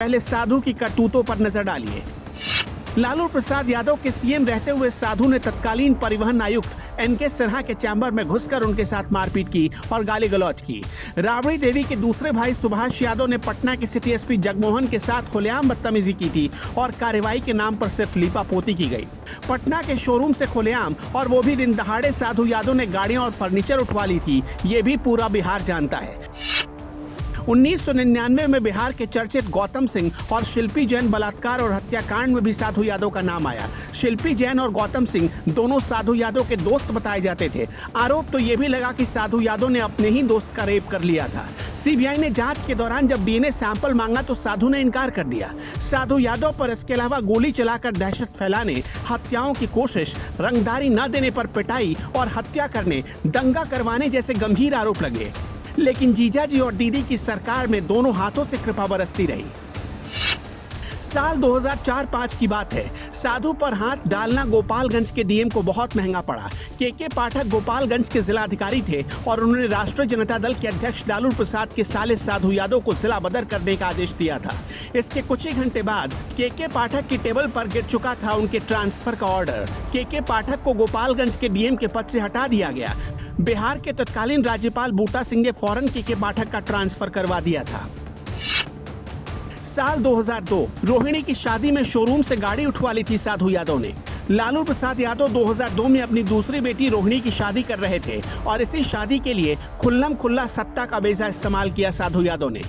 पहले साधु की करतूतों पर नजर डालिए। लालू प्रसाद यादव के सीएम रहते हुए साधु ने तत्कालीन परिवहन आयुक्त एनके सिन्हा के चैम्बर में घुसकर उनके साथ मारपीट की और गाली गलौज की। राबड़ी देवी के दूसरे भाई सुभाष यादव ने पटना के सिटी एसपी जगमोहन के साथ खुलेआम बदतमीजी की थी और कार्रवाई के नाम पर सिर्फ लीपापोती की गई। पटना के शोरूम से खुलेआम, और वो भी दिन दहाड़े, साधु यादव ने गाड़ियां और फर्नीचर उठवा ली थी। ये भी पूरा बिहार जानता है। 1999 में बिहार के चर्चित गौतम सिंह और शिल्पी जैन बलात्कार और हत्याकांड में भी साधु यादव का नाम आया। शिल्पी जैन और गौतम सिंह दोनों साधु यादव के दोस्त बताए जाते थे। आरोप तो ये भी लगा कि साधु यादव ने अपने ही दोस्त का रेप कर लिया था। सीबीआई ने जांच के दौरान जब डीएनए सैंपल मांगा तो साधु ने इनकार कर दिया। साधु यादव पर इसके अलावा गोली चलाकर दहशत फैलाने, हत्याओं की कोशिश, रंगदारी न देने पर पिटाई और हत्या करने, दंगा करवाने जैसे गंभीर आरोप लगे। लेकिन जीजाजी और दीदी की सरकार में दोनों हाथों से कृपा बरसती रही। साल 2004-05 की बात है। साधु पर हाथ डालना गोपालगंज के डीएम को बहुत महंगा पड़ा। के पाठक गोपालगंज के जिलाधिकारी थे और उन्होंने राष्ट्रीय जनता दल के अध्यक्ष लालू प्रसाद के साले साधु यादव को जिला बदर करने का आदेश दिया था। इसके कुछ ही घंटे बाद के पाठक की टेबल पर गिर चुका था उनके ट्रांसफर का ऑर्डर। के पाठक को गोपालगंज के डीएम के पद से हटा दिया गया। बिहार के तत्कालीन राज्यपाल बूटा सिंह ने फौरन के पाठक का ट्रांसफर करवा दिया था। साल 2002 रोहिणी की शादी में शोरूम से गाड़ी उठवा ली थी साधु यादव ने। लालू प्रसाद यादव 2002 में अपनी दूसरी बेटी रोहिणी की शादी कर रहे थे और इसी शादी के लिए खुल्लम खुल्ला सत्ता का बेजा इस्तेमाल किया साधु यादव ने।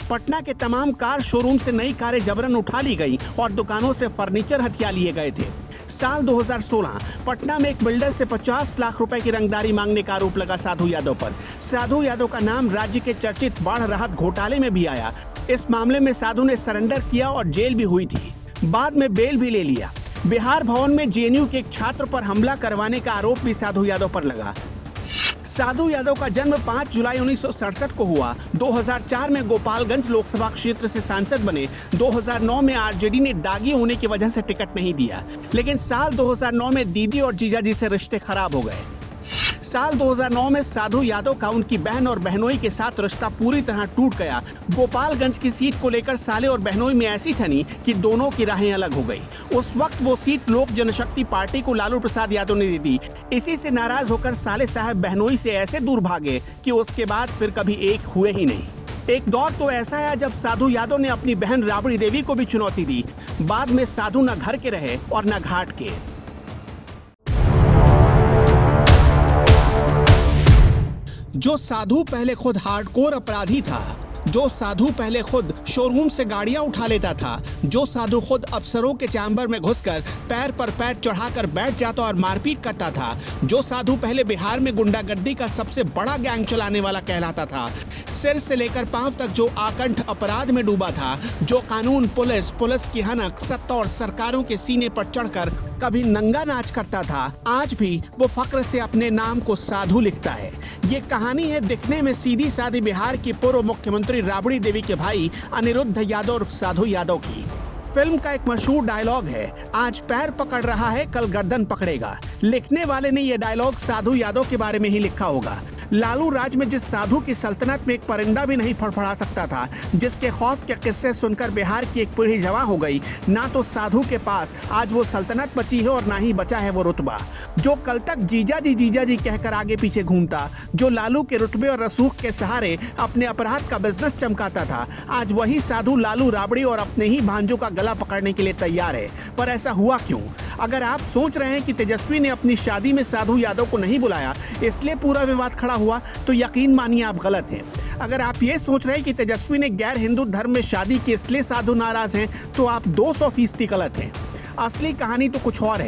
पटना के तमाम कार शोरूम से नई कारें जबरन उठा ली गई और दुकानों से फर्नीचर हथिया लिए गए थे। साल 2016 पटना में एक बिल्डर से 50 लाख रुपए की रंगदारी मांगने का आरोप लगा साधु यादव पर। साधु यादव का नाम राज्य के चर्चित बाढ़ राहत घोटाले में भी आया। इस मामले में साधु ने सरेंडर किया और जेल भी हुई थी। बाद में बेल भी ले लिया। बिहार भवन में जेएनयू के एक छात्र पर हमला करवाने का आरोप भी साधु यादव पर लगा। साधु यादव का जन्म 5 जुलाई 1967 को हुआ। 2004 में गोपालगंज लोकसभा क्षेत्र से सांसद बने। 2009 में आरजेडी ने दागी होने की वजह से टिकट नहीं दिया, लेकिन साल 2009 में दीदी और जीजाजी से रिश्ते खराब हो गए। साल 2009 में साधु यादव का उनकी बहन और बहनोई के साथ रिश्ता पूरी तरह टूट गया। गोपालगंज की सीट को लेकर साले और बहनोई में ऐसी ठनी कि दोनों की राहें अलग हो गई। उस वक्त वो सीट लोक जनशक्ति पार्टी को लालू प्रसाद यादव ने दे दी। इसी से नाराज होकर साले साहब बहनोई से ऐसे दूर भागे कि उसके बाद फिर कभी एक हुए ही नहीं। एक दौर तो ऐसा आया जब साधु यादव ने अपनी बहन राबड़ी देवी को भी चुनौती दी। बाद में साधु न घर के रहे और न घाट के। जो साधु पहले खुद हार्डकोर अपराधी था, जो साधु पहले खुद शोरूम से गाड़ियां उठा लेता था, जो साधु खुद अफसरों के चैम्बर में घुसकर पैर पर पैर चढ़ाकर बैठ जाता और मारपीट करता था, जो साधु पहले बिहार में गुंडागर्दी का सबसे बड़ा गैंग चलाने वाला कहलाता था, सिर से लेकर पांव तक जो आकंठ अपराध में डूबा था, जो कानून, पुलिस की हनक, सत्ता और सरकारों के सीने पर चढ़कर कभी नंगा नाच करता था, आज भी वो फक्र से अपने नाम को साधु लिखता है। ये कहानी है दिखने में सीधी सादी बिहार की पूर्व मुख्यमंत्री राबड़ी देवी के भाई अनिरुद्ध यादव और साधु यादव की। फिल्म का एक मशहूर डायलॉग है, आज पैर पकड़ रहा है कल गर्दन पकड़ेगा। लिखने वाले ने यह डायलॉग साधु यादव के बारे में ही लिखा होगा। लालू राज में जिस साधु की सल्तनत में एक परिंदा भी नहीं फड़फड़ा सकता था, जिसके खौफ के किस्से सुनकर बिहार की एक पीढ़ी जवां हो गई, ना तो साधु के पास आज वो सल्तनत बची है और ना ही बचा है वो रुतबा। जो कल तक जीजाजी कहकर आगे पीछे घूमता, जो लालू के रुतबे और रसूख के सहारे अपने अपराध का बिजनेस चमकाता था, आज वही साधु लालू राबड़ी और अपने ही भांजों का गला पकड़ने के लिए तैयार है। पर ऐसा हुआ क्यों? अगर आप सोच रहे हैं कि तेजस्वी ने अपनी शादी में साधु यादव को नहीं बुलाया इसलिए पूरा विवाद खड़ा हुआ, तो यकीन मानिए आप गलत हैं। अगर आप ये सोच रहे हैं कि तेजस्वी ने गैर हिंदू धर्म में शादी की इसलिए साधु नाराज हैं, तो आप 200% गलत हैं। असली कहानी तो कुछ और है।